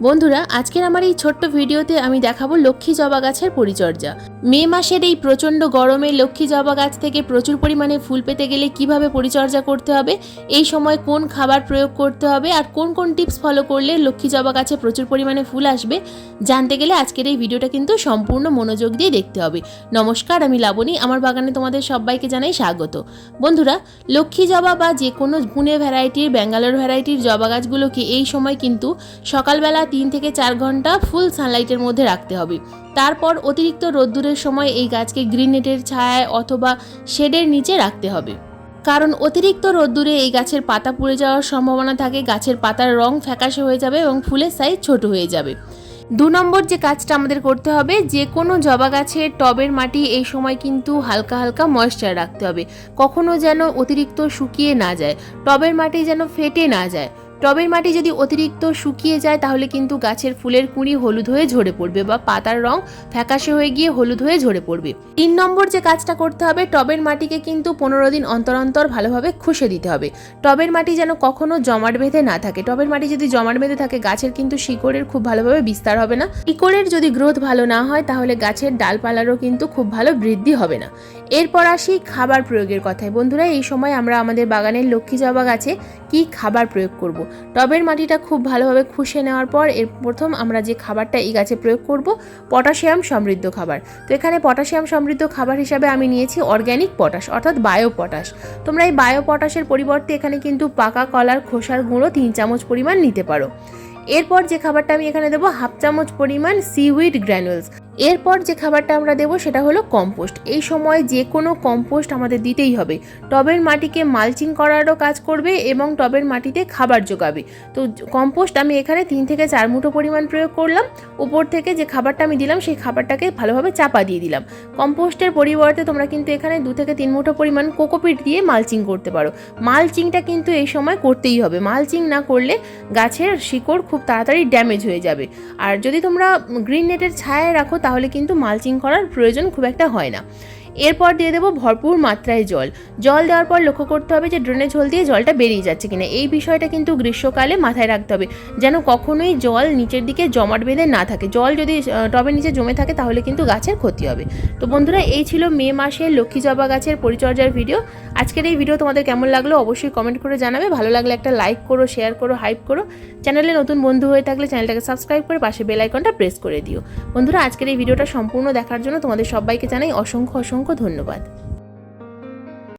বন্ধুরা, আজকের আমার এই ছোট্ট ভিডিওতে আমি দেখাবো লক্ষ্মী জবা গাছের পরিচর্যা। মে মাসের এই প্রচণ্ড গরমে লক্ষ্মী জবা গাছ থেকে প্রচুর পরিমাণে ফুল পেতে গেলে কিভাবে পরিচর্যা করতে হবে, এই সময় কোন খাবার প্রয়োগ করতে হবে আর কোন কোন টিপস ফলো করলে লক্ষ্মী জবা গাছে প্রচুর পরিমাণে ফুল আসবে, জানতে গেলে আজকের এই ভিডিওটা কিন্তু সম্পূর্ণ মনোযোগ দিয়ে দেখতে হবে। নমস্কার, আমি লাবণী। আমার বাগানে তোমাদের সবাইকে জানাই স্বাগত। বন্ধুরা, লক্ষ্মী জবা বা যে কোনো পুনে ভ্যারাইটির, ব্যাঙ্গালোর ভ্যারাইটির জবা গাছগুলোকে এই সময় কিন্তু সকালবেলা 3 থেকে 4 ঘন্টা ফুল সানলাইটের মধ্যে রাখতে হবে। তারপর অতিরিক্ত রোদ্দুরের সময় এই গাছকে গ্রিন নেটের ছায়ায় অথবা শেডের নিচে রাখতে হবে, কারণ অতিরিক্ত রোদ্দুরে এই গাছের পাতা পুড়ে যাওয়ার সম্ভাবনা থাকে। গাছের পাতার রং ফ্যাকাশে হয়ে যাবে এবং ফুলের সাইজ ছোট হয়ে যাবে। 2 নম্বর যে কাজটা আমাদের করতে হবে, যে কোনো জবা গাছের টবের মাটি এই সময় কিন্তু হালকা হালকা ময়েশ্চার রাখতে হবে। কখনো যেন অতিরিক্ত শুকিয়ে না যায়, টবের মাটি যেন ফেটে না যায়। টবের মাটি যদি অতিরিক্ত শুকিয়ে যায় তাহলে কিন্তু গাছের ফুলের কুঁড়ি হলুদ হয়ে ঝরে পড়বে বা পাতার রং ফ্যাকাশে হয়ে গিয়ে হলুদ হয়ে ঝরে পড়বে। 3 নম্বর যে কাজটা করতে হবে, টবের মাটিকে কিন্তু 15 দিন অন্তর অন্তর ভালোভাবে খুশে দিতে হবে। টবের মাটি যেন কখনো জমাট বেঁধে না থাকে। টবের মাটি যদি জমাট বেঁধে থাকে গাছের কিন্তু শিকড়ের খুব ভালোভাবে বিস্তার হবে না। শিকড়ের যদি গ্রোথ ভালো না হয় তাহলে গাছের ডালপালারও কিন্তু খুব ভালো বৃদ্ধি হবে না। এরপর আসি খাবার প্রয়োগের কথায়। বন্ধুরা, এই সময় আমরা আমাদের বাগানের লক্ষ্মী জবা গাছে কি খাবার প্রয়োগ করব। টবের মাটিটা খুব ভালোভাবে খুশে নেওয়ার পর এর প্রথম আমরা যে খাবারটা এই গাছে প্রয়োগ করব, পটাশিয়াম সমৃদ্ধ খাবার। তো এখানে পটাশিয়াম সমৃদ্ধ খাবার হিসাবে আমি নিয়েছি অর্গ্যানিক পটাশ অর্থাৎ বায়ো পটাশ। তোমরা এই বায়ো পটাশের পরিবর্তে এখানে কিন্তু পাকা কলার খোসার গুঁড়ো 3 চামচ পরিমাণ নিতে পারো। এরপর যে খাবারটা আমি এখানে দেবো, 1/2 চামচ পরিমাণ সিউইড গ্র্যানুলস। এরপর যে খাবারটা আমরা দেবো সেটা হলো কম্পোস্ট। এই সময় যে কোনো কম্পোস্ট আমাদের দিতেই হবে। টবের মাটিকে মালচিং করারও কাজ করবে এবং টবের মাটিতে খাবার যোগাবে। তো কম্পোস্ট আমি এখানে 3 থেকে 4 মুঠো পরিমাণ প্রয়োগ করলাম। উপর থেকে যে খাবারটা আমি দিলাম সেই খাবারটাকে ভালোভাবে চাপা দিয়ে দিলাম। কম্পোস্টের পরিবর্তে তোমরা কিন্তু এখানে 2 থেকে 3 মুঠো পরিমাণ কোকোপিট দিয়ে মালচিং করতে পারো। মালচিংটা কিন্তু এই সময় করতেই হবে। মালচিং না করলে গাছের শিকড় খুব তাড়াতাড়ি ড্যামেজ হয়ে যাবে। আর যদি তোমরা গ্রিন নেটের ছায়ায় রাখো তাহলে কিন্তু মালচিং করার প্রয়োজন খুব একটা হয় না। এরপর দিয়ে দেবো ভরপুর মাত্রায় জল। জল দেওয়ার পর লক্ষ্য করতে হবে যে ড্রেনেজ হোল দিয়ে জলটা বেরিয়ে যাচ্ছে কিনা। এই বিষয়টা কিন্তু গ্রীষ্মকালে মাথায় রাখতে হবে, যেন কখনোই জল নিচের দিকে জমাট বেঁধে না থাকে। জল যদি টবের নিচে জমে থাকে তাহলে কিন্তু গাছের ক্ষতি হবে। তো বন্ধুরা, এই ছিল মে মাসের লক্ষ্মী জবা গাছের পরিচর্যার ভিডিও। আজকের এই ভিডিও তোমাদের কেমন লাগলো অবশ্যই কমেন্ট করে জানাবে। ভালো লাগলে একটা লাইক করো, শেয়ার করো, হাইপ করো। চ্যানেলে নতুন বন্ধু হয়ে থাকলে চ্যানেলটাকে সাবস্ক্রাইব করে পাশে বেল আইকনটা প্রেস করে দিও। বন্ধুরা, আজকের এই ভিডিওটা সম্পূর্ণ দেখার জন্য তোমাদের সবাইকে জানাই অসংখ্য অসংখ্য ধন্যবাদ।